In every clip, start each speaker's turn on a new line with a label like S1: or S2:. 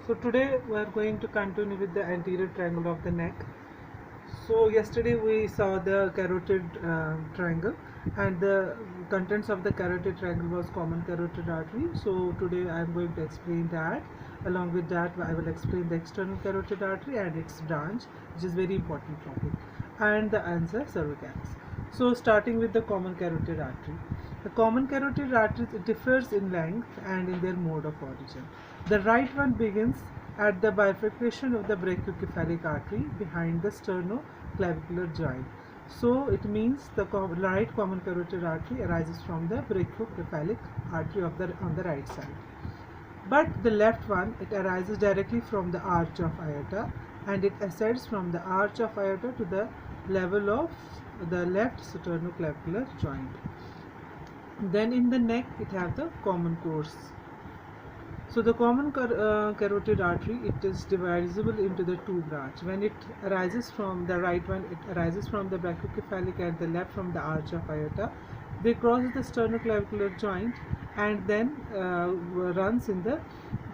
S1: So today we are going to continue with the anterior triangle of the neck. So yesterday we saw the carotid triangle, and the contents of the carotid triangle was common carotid artery. So today I am going to explain that. Along with that I will explain the external carotid artery and its branch, which is very important topic, and the answer cervicalis. So starting with the common carotid artery. The common carotid artery differs in length and in their mode of origin. The right one begins at the bifurcation of the brachiocephalic artery behind the sternoclavicular joint. So it means the right common carotid artery arises from the brachiocephalic artery on the right side. But the left one, it arises directly from the arch of aorta, and it ascends from the arch of aorta to the level of the left sternoclavicular joint. Then in the neck it have the common course. So the common carotid artery, it is divisible into the two branch. When it arises from the right one, it arises from the brachiocephalic, and the left from the arch of aorta. They cross the sternoclavicular joint and then runs in the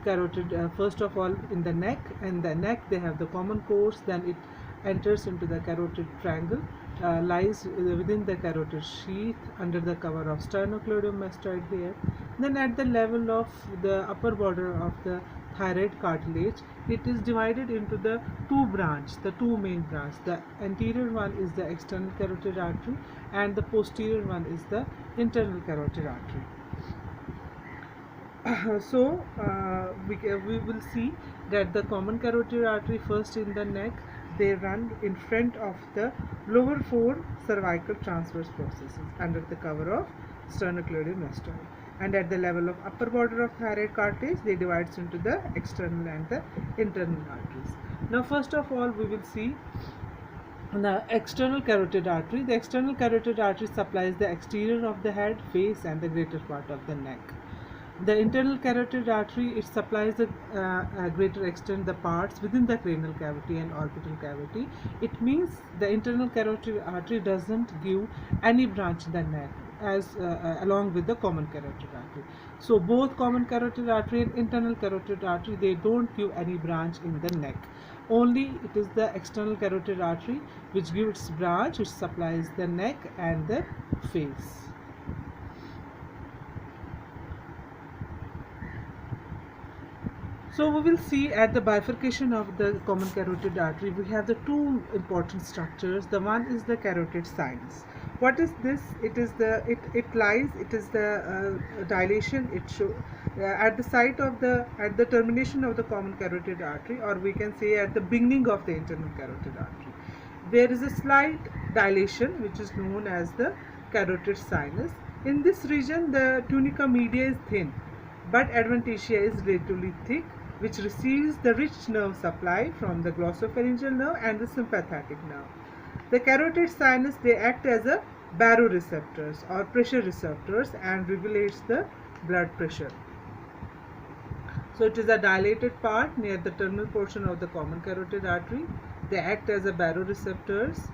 S1: carotid, first of all in the neck. And the neck they have the common course, then it enters into the carotid triangle, lies within the carotid sheath under the cover of sternocleidomastoid mastoid here. Then at the level of the upper border of the thyroid cartilage, it is divided into the two main branch. The anterior one is the external carotid artery, and the posterior one is the internal carotid artery. We will see that the common carotid artery, first in the neck, they run in front of the lower four cervical transverse processes under the cover of sternocleidomastoid, and at the level of upper border of thyroid cartilage, they divides into the external and the internal arteries. Now first of all we will see the external carotid artery. The external carotid artery supplies the exterior of the head, face, and the greater part of the neck. The internal carotid artery, it supplies the greater extent the parts within the cranial cavity and orbital cavity. It means the internal carotid artery doesn't give any branch in the neck as along with the common carotid artery. So both common carotid artery and internal carotid artery, they don't give any branch in the neck. Only it is the external carotid artery which gives its branch, which supplies the neck and the face. So we will see at the bifurcation of the common carotid artery, we have the two important structures. The one is the carotid sinus. What is this? It is the dilation. It show at the site of at the termination of the common carotid artery, or we can say at the beginning of the internal carotid artery. There is a slight dilation which is known as the carotid sinus. In this region, the tunica media is thin, but adventitia is relatively thick, which receives the rich nerve supply from the glossopharyngeal nerve and the sympathetic nerve. The carotid sinus, they act as a baroreceptors or pressure receptors and regulates the blood pressure. So it is a dilated part near the terminal portion of the common carotid artery. They act as a baroreceptors.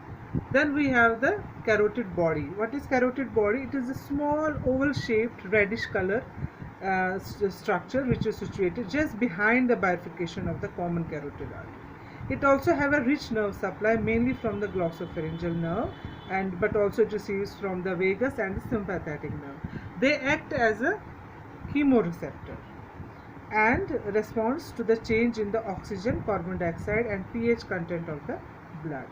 S1: Then we have the carotid body. What is carotid body? It is a small oval shaped reddish color structure which is situated just behind the bifurcation of the common carotid artery. It also have a rich nerve supply, mainly from the glossopharyngeal nerve, but also it receives from the vagus and the sympathetic nerve. They act as a chemoreceptor and responds to the change in the oxygen, carbon dioxide, and pH content of the blood.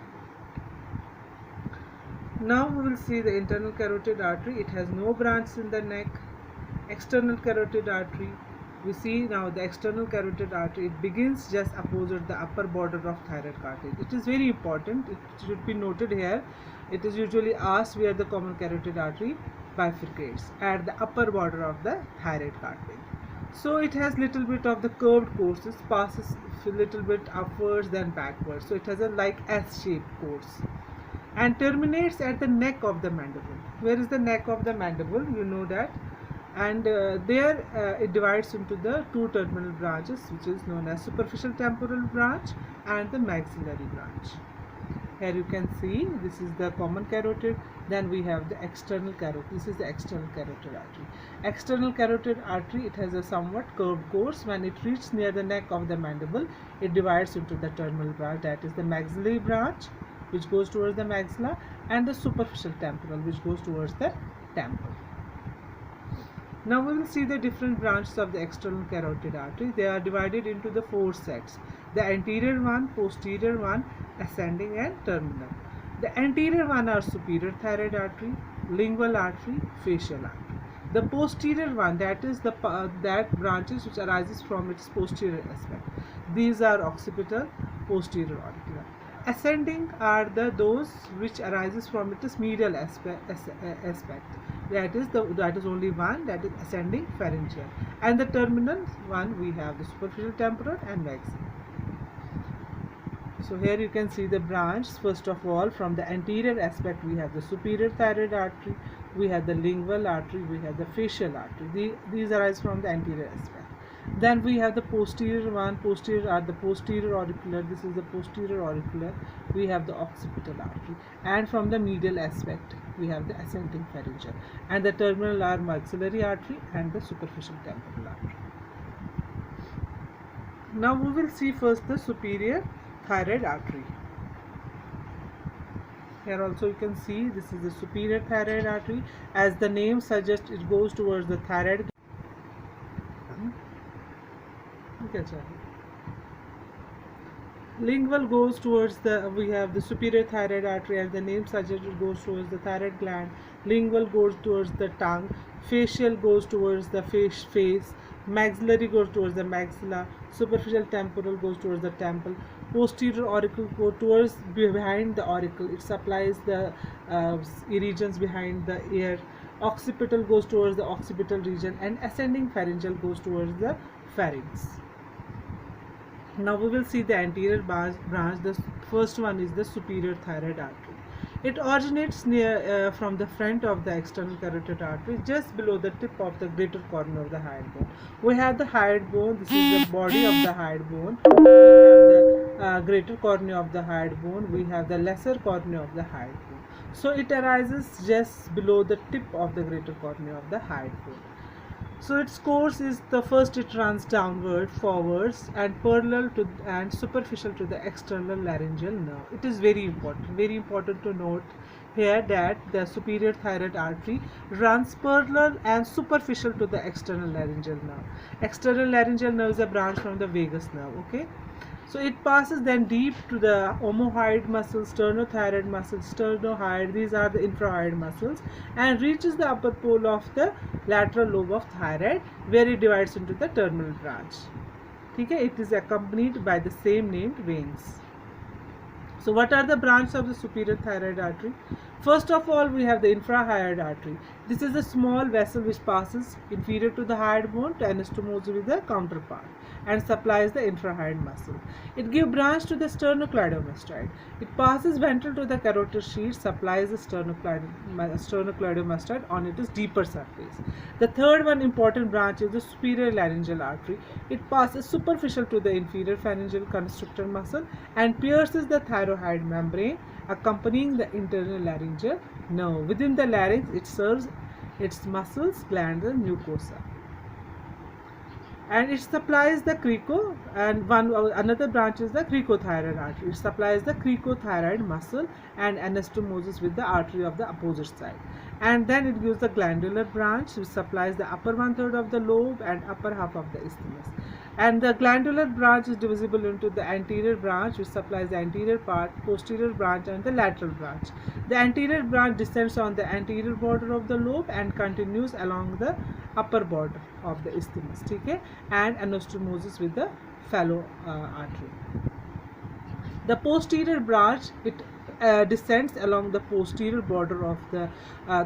S1: Now we will see the internal carotid artery. It has no branch in the neck. External carotid artery, we see now the external carotid artery, it begins just opposite the upper border of thyroid cartilage. It is very important, it should be noted here. It is usually asked where the common carotid artery bifurcates, at the upper border of the thyroid cartilage. So it has little bit of the curved courses, passes a little bit upwards then backwards. So it has a like S-shaped course and terminates at the neck of the mandible. Where is the neck of the mandible? You know that. And there it divides into the two terminal branches, which is known as superficial temporal branch and the maxillary branch. Here you can see this is the common carotid Then we have the external carotid. This is the external carotid artery. External carotid artery, it has a somewhat curved course. When it reaches near the neck of the mandible, it divides into the terminal branch, that is the maxillary branch, which goes towards the maxilla, and the superficial temporal, which goes towards the temple. Now we will see the different branches of the external carotid artery. They are divided into the 4 sets: the anterior one, posterior one, ascending, and terminal. The anterior one are superior thyroid artery, lingual artery, facial artery. The posterior one, that is the that branches which arises from its posterior aspect. These are occipital, posterior auricular. Ascending are those which arises from its medial aspect. That is only one, that is ascending pharyngeal. And the terminal one, we have the superficial temporal and maxillary. So here you can see the branch. First of all, from the anterior aspect, we have the superior thyroid artery, we have the lingual artery, we have the facial artery. These arise from the anterior aspect. Then we have the posterior one. Posterior are the posterior auricular. This is the posterior auricular. We have the occipital artery. And from the medial aspect, we have the ascending pharyngeal. And the terminal are maxillary artery and the superficial temporal artery. Now we will see first the superior thyroid artery. Here also you can see this is the superior thyroid artery. As the name suggests, it goes towards the thyroid. Lingual goes towards we have the superior thyroid artery, as the name suggests, it goes towards the thyroid gland. Lingual goes towards the tongue. Facial goes towards the face. Maxillary goes towards the maxilla. Superficial temporal goes towards the temple. Posterior auricle goes towards behind the auricle. It supplies the regions behind the ear. Occipital goes towards the occipital region, and ascending pharyngeal goes towards the pharynx. Now we will see the anterior branch. The first one is the superior thyroid artery. It originates near from the front of the external carotid artery, just below the tip of the greater corner of the hyoid bone. We have the hyoid bone. This is the body of the hyoid bone. We have the greater cornea of the hyoid bone. We have the lesser cornea of the hyoid bone. So it arises just below the tip of the greater cornea of the hyoid bone. So its course is, the first it runs downward, forwards, and parallel to and superficial to the external laryngeal nerve. It is very important to note here that the superior thyroid artery runs parallel and superficial to the external laryngeal nerve. External laryngeal nerve is a branch from the vagus nerve. Okay. So it passes then deep to the omohyoid muscles, sternothyroid muscles, sternohyoid, these are the infrahyoid muscles, and reaches the upper pole of the lateral lobe of thyroid, where it divides into the terminal branch. Okay, it is accompanied by the same named veins. So what are the branches of the superior thyroid artery? First of all, we have the infrahyoid artery. This is a small vessel which passes inferior to the hyoid bone to anastomosis with the counterpart and supplies the infrahyoid muscle. It gives branch to the sternocleidomastoid. It passes ventral to the carotid sheath, supplies the sternocleidomastoid on its deeper surface. The third one important branch is the superior laryngeal artery. It passes superficial to the inferior pharyngeal constrictor muscle and pierces the thyroid membrane, accompanying the internal laryngeal nerve. Within the larynx, it serves its muscles, glands, and mucosa. And it supplies the crico, and another branch is the cricothyroid artery. It supplies the cricothyroid muscle and anastomosis with the artery of the opposite side. And then it gives the glandular branch, which supplies the upper 1/3 of the lobe and upper half of the isthmus. And the glandular branch is divisible into the anterior branch, which supplies the anterior part, posterior branch, and the lateral branch. The anterior branch descends on the anterior border of the lobe and continues along the upper border of the isthmus, okay, and anastomosis with the fallow artery. The posterior branch, it descends along the posterior border of the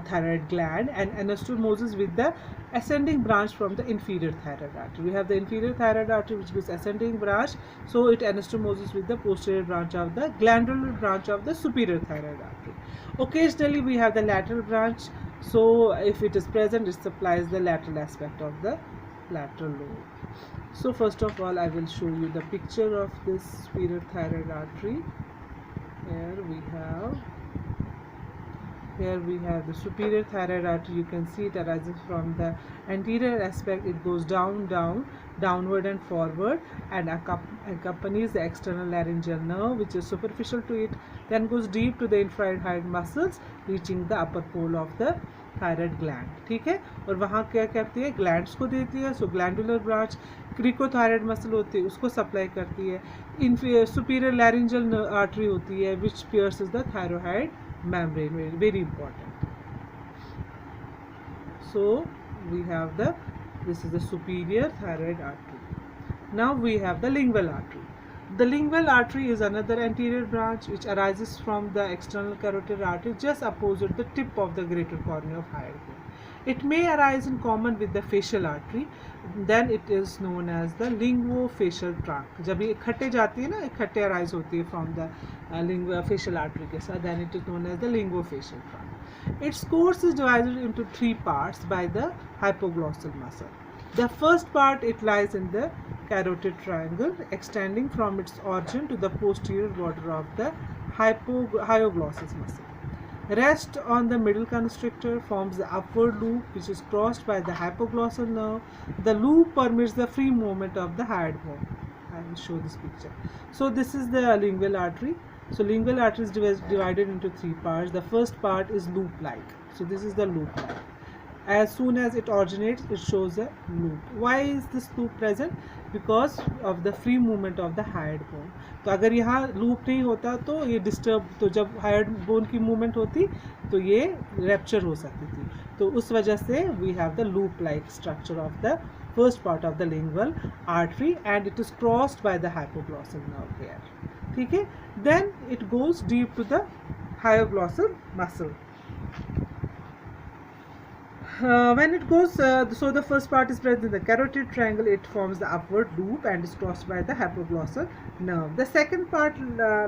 S1: thyroid gland and anastomosis with the ascending branch from the inferior thyroid artery. We have the inferior thyroid artery which gives ascending branch, so it anastomosis with the posterior branch of the glandular branch of the superior thyroid artery. Occasionally we have the lateral branch, so if it is present, it supplies the lateral aspect of the lateral lobe. So first of all, I will show you the picture of this superior thyroid artery. Here we have Here we have the superior thyroid artery. You can see it arises from the anterior aspect. It goes downward and forward, and accompanies the external laryngeal nerve, which is superficial to it, then goes deep to the infrared muscles, reaching the upper pole of the thyroid gland. ठीक है, और वहाँ क्या करती है, glands को देती है. सो ग्लैंडुलर ब्रांच क्रिकोथायराइड मसल होती है, उसको सप्लाई करती है. सुपीरियर लैरिंजल आर्टरी होती है which pierces the thyroid membrane, very important. So we have this is the superior thyroid artery. Now we have the lingual artery. The lingual artery is another anterior branch which arises from the external carotid artery just opposite the tip of the greater cornea of hyoid bone. It may arise in common with the facial artery. Then it is known as the linguofacial trunk. जब ये इकट्ठे जाती है ना, इकट्ठे arise होती है from the linguofacial artery के साथ, then it is known as the linguofacial trunk. Its course is divided into three parts by the hypoglossal muscle. The first part, it lies in the carotid triangle, extending from its origin to the posterior border of the hyoglossus muscle. Rest on the middle constrictor forms the upward loop which is crossed by the hypoglossal nerve. The loop permits the free movement of the hyoid bone. I will show this picture. So this is the lingual artery. So lingual artery is divided into three parts. The first part is loop-like. So this is the loop-like. As soon as it originates, it shows a loop. Why is this loop present? Because of the free movement of the hyoid bone. तो अगर यहाँ loop नहीं होता तो ये disturb, तो जब hyoid bone की movement होती तो ये rupture हो सकती थी. तो उस वजह से we have the loop-like structure of the first part of the lingual artery, and it is crossed by the hypoglossal nerve here. ठीक है? Then it goes deep to the hypoglossal muscle. When it goes, so the first part is present in the carotid triangle. It forms the upward loop and is crossed by the hypoglossal nerve. The second part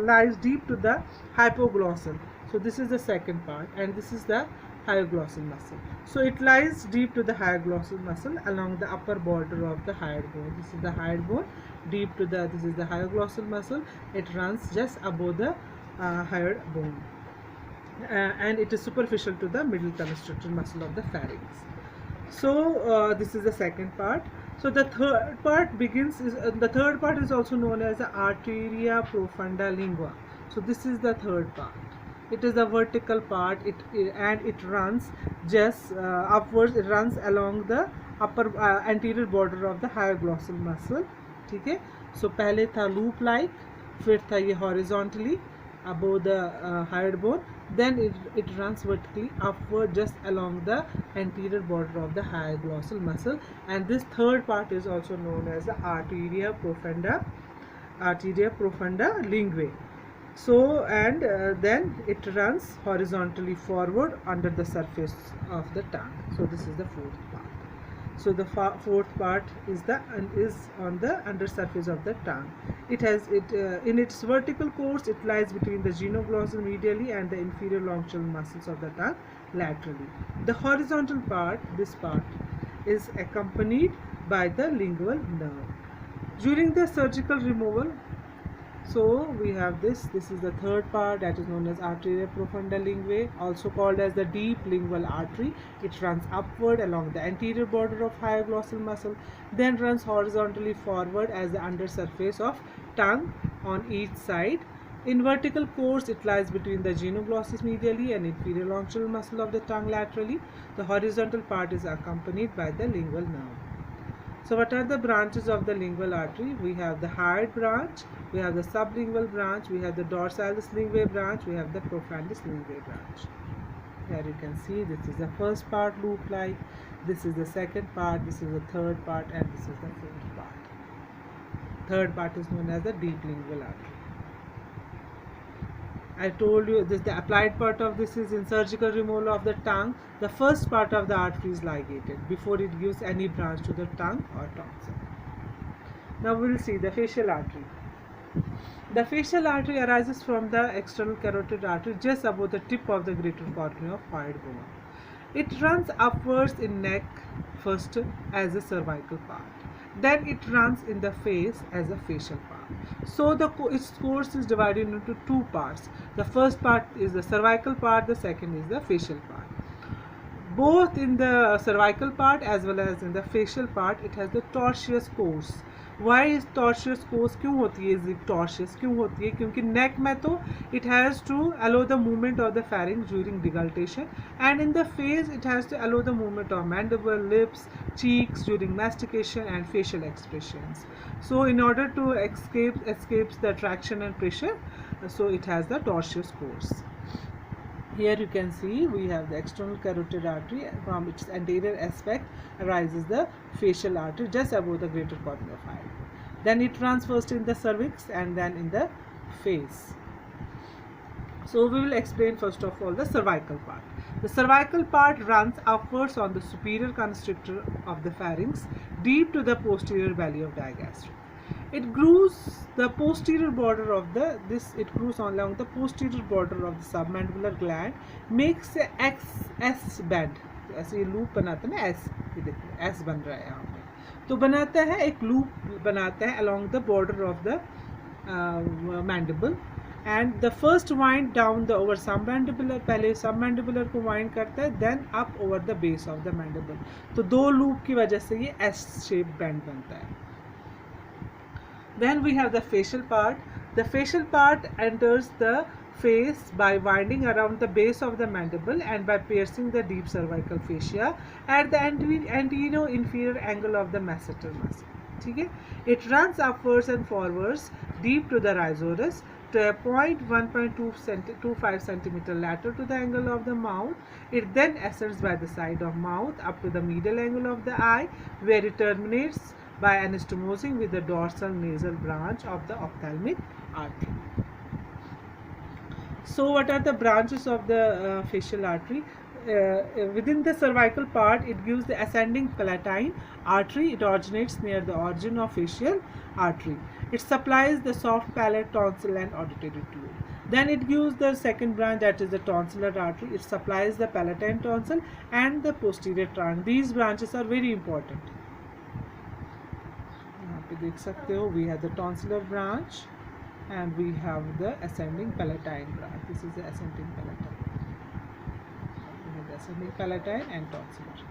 S1: lies deep to the hypoglossal. So this is the second part, and this is the hypoglossal muscle. So it lies deep to the hypoglossal muscle along the upper border of the hyoid bone. This is the hyoid bone. Deep to the, this is the hypoglossal muscle. It runs just above the hyoid bone. And it is superficial to the middle constrictor muscle of the pharynx. So this is the second part. So the third part the third part is also known as the arteria profunda lingua. So this is the third part. It is the vertical part. It runs just upwards. It runs along the upper anterior border of the hypoglossal muscle. ठीक है. So पहले था loop like, फिर था ये horizontally above the hyoid bone. Then it runs vertically upward just along the anterior border of the hypoglossal muscle, and this third part is also known as the arteria profunda linguae. So and then it runs horizontally forward under the surface of the tongue. So this is the fourth part. So the fourth part is on the undersurface of the tongue. It has in its vertical course. It lies between the genioglossus medially and the inferior longicular muscles of the tongue laterally. The horizontal part, this part, is accompanied by the lingual nerve. During the surgical removal, so we have this is the third part, that is known as arteria profunda linguae, also called as the deep lingual artery. It runs upward along the anterior border of hypoglossal muscle, then runs horizontally forward as the undersurface of tongue on each side. In vertical course, it lies between the genioglossus medially and inferior longicular muscle of the tongue laterally. The horizontal part is accompanied by the lingual nerve. So what are the branches of the lingual artery? We have the hyoid branch, we have the sublingual branch, we have the dorsalis linguae branch, we have the profundus linguae branch. Here you can see this is the first part loop-like, this is the second part, this is the third part, and this is the fourth part. Third part is known as the deep lingual artery. I told you this, the applied part of this is in surgical removal of the tongue. The first part of the artery is ligated before it gives any branch to the tongue or tonsil. Now we will see the facial artery. The facial artery arises from the external carotid artery just above the tip of the greater cornea of hyoid bone. It runs upwards in neck first as the cervical part. Then it runs in the face as a facial part. So its course is divided into two parts. The first part is the cervical part, the second is the facial part. Both in the cervical part as well as in the facial part, it has the tortuous course. Why is tortuous course? क्यों होती है zip tortuous? क्यों होती है? क्योंकि neck में तो it has to allow the movement of the pharynx during deglutition, and in the face it has to allow the movement of mandible, lips, cheeks during mastication and facial expressions. So in order to escapes the traction and pressure, so it has the tortuous course. Here you can see we have the external carotid artery. From its anterior aspect arises the facial artery just above the greater cornea of eye. Then it runs first in the cervix and then in the face. So we will explain first of all the cervical part. The cervical part runs upwards on the superior constrictor of the pharynx, deep to the posterior valley of digastric. It grooves the posterior border of it grooves along the posterior border of the submandibular gland, makes a S bend. ऐसे ये loop बनाता है ना, S, ये देखिए S बन रहा है यहाँ पे, तो बनाता है एक लूप बनाता है along the border of the mandible, and the first wind down the over submandibular, पहले submandibular को wind करता है, then up over the base of the mandible. तो दो लूप की वजह से ये S shape bend बनता है. Then we have the facial part. The facial part enters the face by winding around the base of the mandible and by piercing the deep cervical fascia at the anterior inferior angle of the masseter muscle. ठीक है? It runs upwards and forwards deep to the rhizorus to a point 1.25 cm lateral to the angle of the mouth. It then ascends by the side of mouth up to the medial angle of the eye, where it terminates by anastomosing with the dorsal nasal branch of the ophthalmic artery. So what are the branches of the facial artery? Within the cervical part, it gives the ascending palatine artery. It originates near the origin of facial artery. It supplies the soft palate, tonsil and auditory tube. Then it gives the second branch, that is the tonsillar artery. It supplies the palatine tonsil and the posterior trunk. These branches are very important. देख सकते हो, we have the tonsillar branch and we have the ascending palatine branch. This is the ascending palatine. We have the ascending palatine and tonsillar.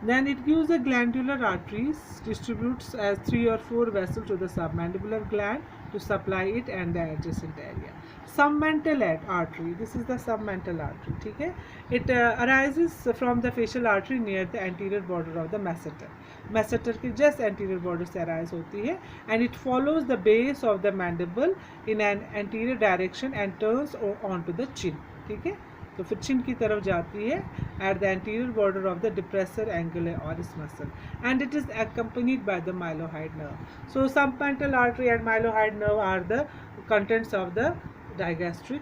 S1: Then it gives the glandular arteries, distributes as 3 or 4 vessels to the submandibular gland to supply it and the adjacent area. Submental artery, this is the submental artery, ठीक है? It arises from the facial artery near the anterior border of the masseter. Masseter के just anterior border से arise होती है, and it follows the base of the mandible in an anterior direction and turns onto the chin, ठीक है? तो फिर चिन की तरफ जाती है at the anterior border of the depressor anguli oris muscle, and it is accompanied by the mylohyoid nerve. So submental artery and mylohyoid nerve are the contents of the digastric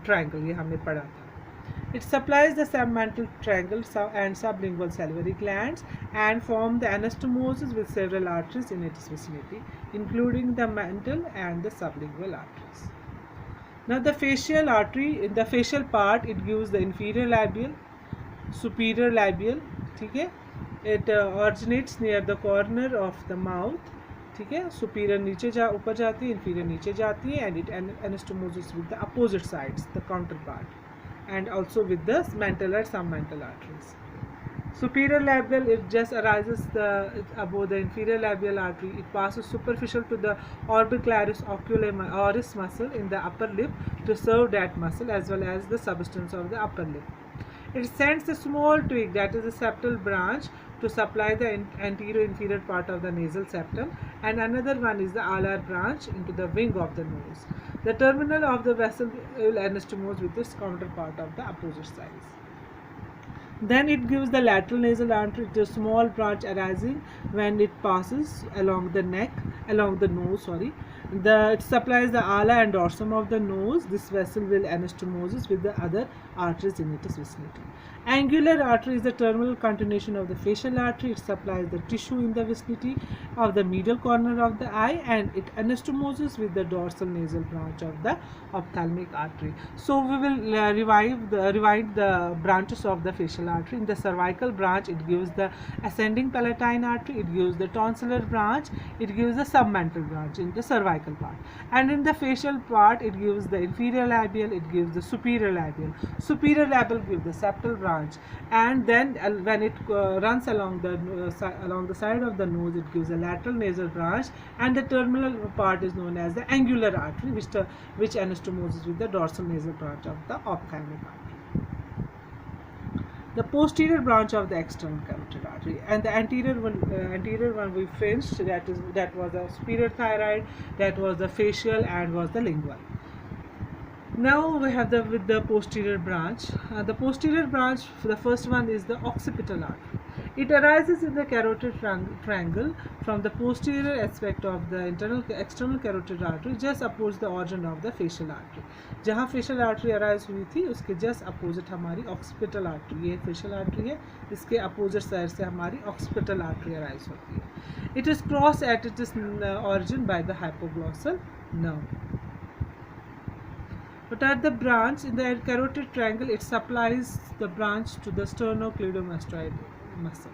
S1: triangle. ये हमने पढ़ा था. It supplies the submental triangle and sublingual salivary glands and form the anastomosis with several arteries in its vicinity, including the mental and the sublingual arteries. Now the facial artery, in the facial part, it gives the inferior labial, superior labial, ठीक है? It originates near the corner of the mouth, ठीक है? Superior नीचे ऊपर जाती है, inferior नीचे जाती है, and it anastomoses with the opposite sides, the counterpart, and also with the mental and submental arteries. Superior labial, it just arises above the inferior labial artery. It passes superficial to the orbicularis oculoris muscle in the upper lip to serve that muscle as well as the substance of the upper lip. It sends a small twig, that is a septal branch, to supply the anterior inferior part of the nasal septum, and another one is the alar branch into the wing of the nose. The terminal of the vessel will anastomose with its counterpart of the opposite size. Then it gives the lateral nasal artery, the small branch arising when it passes along the nose. It supplies the ala and dorsum of the nose. This vessel will anastomosis with the other arteries in its vicinity. Angular artery is the terminal continuation of the facial artery. It supplies the tissue in the vicinity of the medial corner of the eye, and it anastomoses with the dorsal nasal branch of the ophthalmic artery. So we will rewind the branches of the facial palatine artery. In the cervical branch, it gives the ascending palatine artery, it gives the tonsillar branch, it gives the submental branch in the cervical part. And in the facial part, it gives the inferior labial, it gives the superior labial. Superior labial gives the septal branch, and then when it runs along the side of the nose, it gives a lateral nasal branch, and the terminal part is known as the angular artery, which anastomoses with the dorsal nasal branch of the ophthalmic artery. The posterior branch of the external carotid artery, and the anterior one we finished. That was the superior thyroid, that was the facial, and was the lingual. Now we have with the posterior branch. The posterior branch, the first one is the occipital artery. It arises in the carotid triangle from the posterior aspect of the external carotid artery, just opposite the origin of the facial artery. जहाँ facial artery arise हुई थी, उसके just opposite हमारी occipital artery, ये facial artery है, इसके opposite side से हमारी occipital artery arise होती है. It is crossed at its origin by the hypoglossal nerve. But at the branch in the carotid triangle, it supplies the branch to the sternocleidomastoid muscle.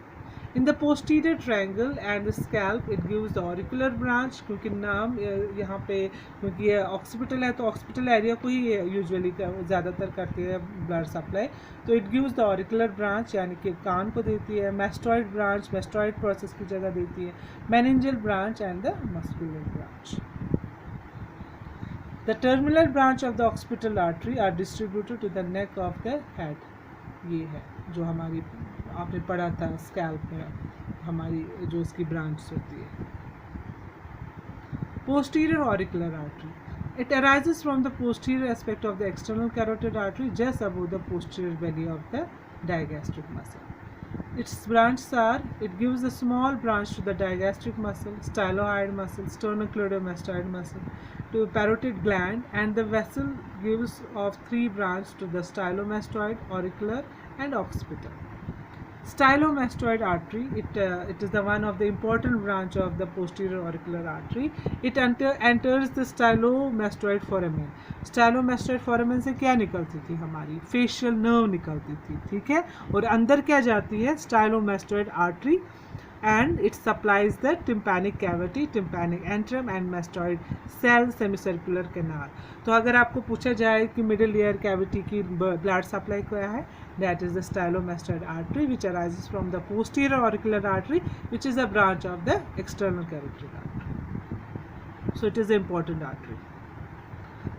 S1: In the posterior triangle and the scalp, it gives the auricular branch. क्योंकि नाम यहाँ पे क्योंकि ये occipital है, तो occipital area को ही usually ज़्यादातर करती है blood supply, तो it gives the auricular branch, यानी कि कान को देती है. mastoid branch mastoid process की जगह देती है. meningeal branch and the muscular branch. The terminal branch of the occipital artery are distributed to the neck of the head. ये है जो हमारी आपने पढ़ा था स्कैल्प में हमारी जो इसकी ब्रांच होती है. Posterior auricular artery. It arises from the posterior aspect of the external carotid artery, just above the posterior belly of the digastric muscle. Its branches are: it gives a small branch to the digastric muscle, stylohyoid muscle, sternocleidomastoid muscle, to parotid gland, and the vessel gives of 3 branches to the stylomastoid, auricular, and occipital. Stylomastoid artery, it is the one of the important branch of the posterior auricular artery. It enters the stylomastoid foramen. Stylomastoid foramen से क्या निकलती थी हमारी facial nerve निकलती थी, ठीक है, और अंदर क्या जाती है stylomastoid artery, and it supplies the tympanic cavity, tympanic antrum, and mastoid cell, semicircular canal. तो अगर आपको पूछा जाए कि middle ear cavity की blood supply क्या है, that is the stylomastoid artery, which arises from the posterior auricular artery, which is a branch of the external carotid artery. So it is an important artery.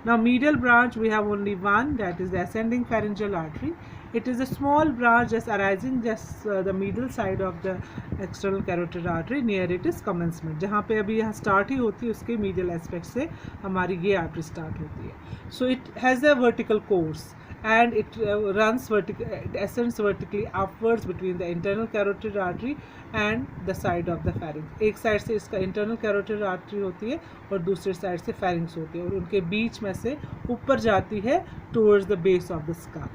S1: Now medial branch, we have only one, that is the ascending pharyngeal artery. It is a small branch just arising just the middle side of the external carotid artery near its commencement. जहाँ पे अभी यहाँ start ही होती है, उसके medial aspect से हमारी ये artery start होती है. So it has a vertical course and it runs it ascends vertically upwards between the internal carotid artery and the side of the pharynx. एक साइड से इसका internal carotid artery होती है और दूसरे साइड से pharynx होती है और उनके बीच में से ऊपर जाती है towards the base of the skull.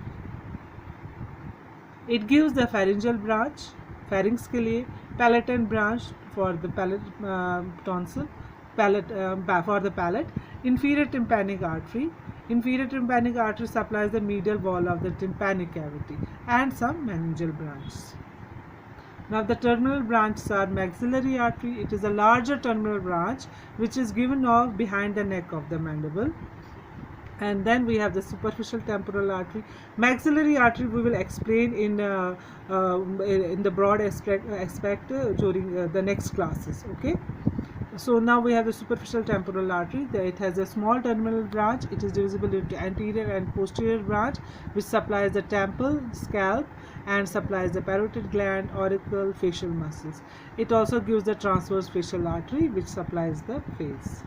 S1: It gives the pharyngeal branch, pharynx के लिए, palatine branch for the tonsil, for the palate, inferior tympanic artery. Inferior tympanic artery supplies the medial wall of the tympanic cavity, and some meningeal branches. Now the terminal branches are maxillary artery. It is a larger terminal branch which is given off behind the neck of the mandible. And then we have the superficial temporal artery. Maxillary artery we will explain in the broad aspect during the next classes. Okay. So now we have the superficial temporal artery. It has a small terminal branch. It is divisible into anterior and posterior branch, which supplies the temple, scalp, and supplies the parotid gland, auricle, facial muscles. It also gives the transverse facial artery, which supplies the face.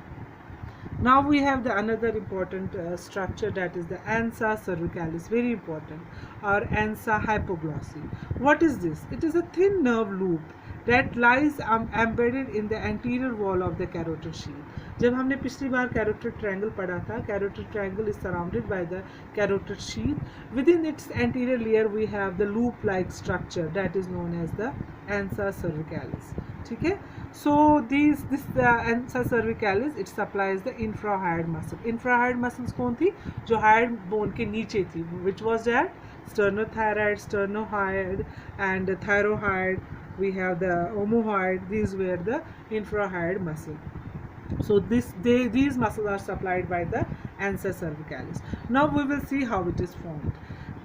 S1: Now we have the another important structure, that is the ansa cervicalis, very important, or ansa hypoglossy. What is this? It is a thin nerve loop that lies embedded in the anterior wall of the carotid sheath. जब हमने पिछली बार carotid triangle पढ़ा था, carotid triangle is surrounded by the carotid sheath. Within its anterior layer we have the loop-like structure that is known as the ansa cervicalis. ठीक है? So this ansa cervicalis, it supplies the infrahyoid muscle. Infrahyoid muscles कौन थी? जो hyoid bone के नीचे थी. Which was that? sternothyroid, sternohyoid, and thyroid. We have the omohyoid. These were the infrahyoid muscle. So these muscles are supplied by the ansa cervicalis. Now we will see how it is formed.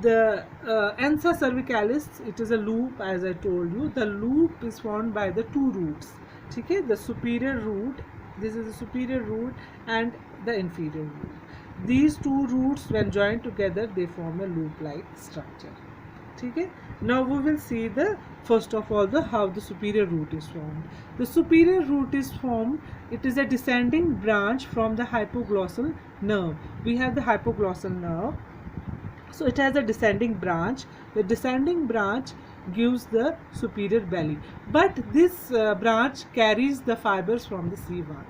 S1: The ansa cervicalis, it is a loop, as I told you. The loop is formed by the two roots. Okay, the superior root, this is the superior root, and the inferior root. These two roots, when joined together, they form a loop like structure. Okay, now we will see the first of all the how the superior root is formed. The superior root is formed, it is a descending branch from the hypoglossal nerve. We have the hypoglossal nerve, so it has a descending branch. The descending branch gives the superior belly, but this branch carries the fibers from the C1.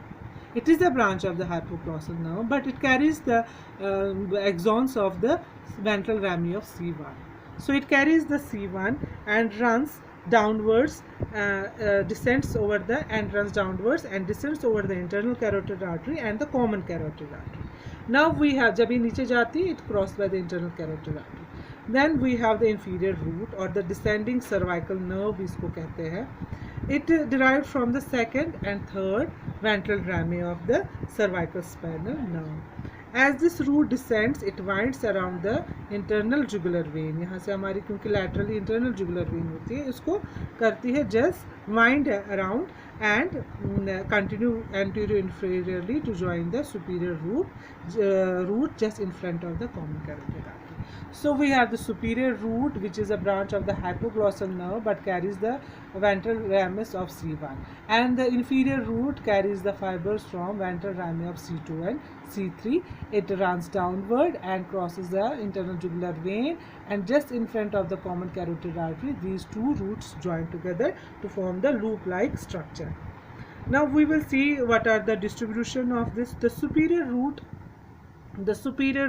S1: It is a branch of the hypoglossal nerve, but it carries the axons of the ventral rami of C1. So it carries the C1 and runs downwards, descends over the and runs downwards and descends over the internal carotid artery and the common carotid artery. Now we have, जब ये नीचे जाती है, it crossed by the internal carotid artery. Then we have the inferior root or the descending cervical nerve, इसको कहते हैं. It derived from the second and third ventral rami of the cervical spinal nerve. As this root descends, it winds around the internal jugular vein. यहाँ से हमारी क्योंकि laterally internal jugular vein होती है, इसको करती है just wind around and continue anterior inferiorly to join the superior root just in front of the common carotid artery. So we have the superior root, which is a branch of the hypoglossal nerve but carries the ventral ramus of C1, and the inferior root carries the fibers from ventral rami of C2 and C3. It runs downward and crosses the internal jugular vein, and just in front of the common carotid artery, these two roots join together to form the loop-like structure. Now we will see what are the distribution of this. The superior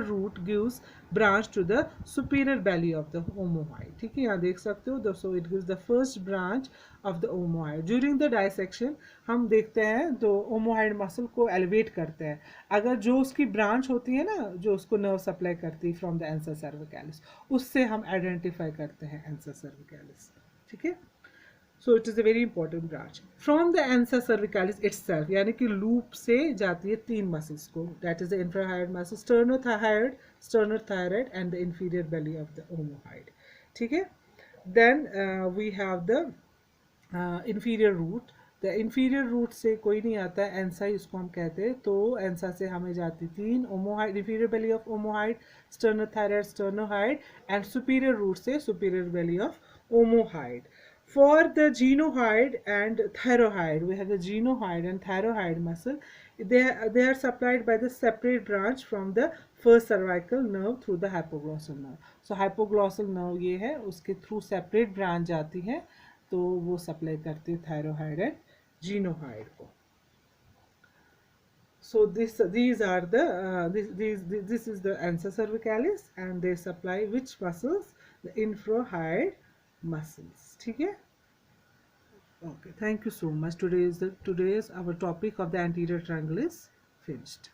S1: root gives branch to the superior belly of the omohyoid. ठीक है, यहाँ देख सकते हो. So it gives the first branch of the omohyoid. During the dissection हम देखते हैं तो omohyoid muscle को elevate करते हैं. अगर जो उसकी branch होती है ना, जो उसको nerve supply करती है from the ansa cervicalis, उससे हम identify करते हैं ansa cervicalis. ठीक है. So it is a very important branch. From the ansa cervicalis itself, यानी कि loop से जाती है तीन muscles को. That is the infrahyoid muscle, sternothyroid, and the inferior belly of the omohyoid. ठीक है. Then we have the inferior root. The inferior root से कोई नहीं आता है, ansa इसको हम कहते हैं. तो ansa से हमें जाती तीन omohyoid, inferior belly of omohyoid, sternothyroid, sternohyoid, and superior root से superior belly of omohyoid. For the genohyoid and thyroid, we have the genohyoid and thyroid muscle. They are supplied by the separate branch from the first cervical nerve through the hypoglossal nerve. So hypoglossal nerve ये है, उसके through separate branch जाती है, तो वो supply करती है thyroid and genohyoid को. So this is the ansa cervicalis, and they supply which muscles? The infrahyoid muscles. ठीक है. Okay, thank you so much. Today's our topic of the anterior triangle is finished.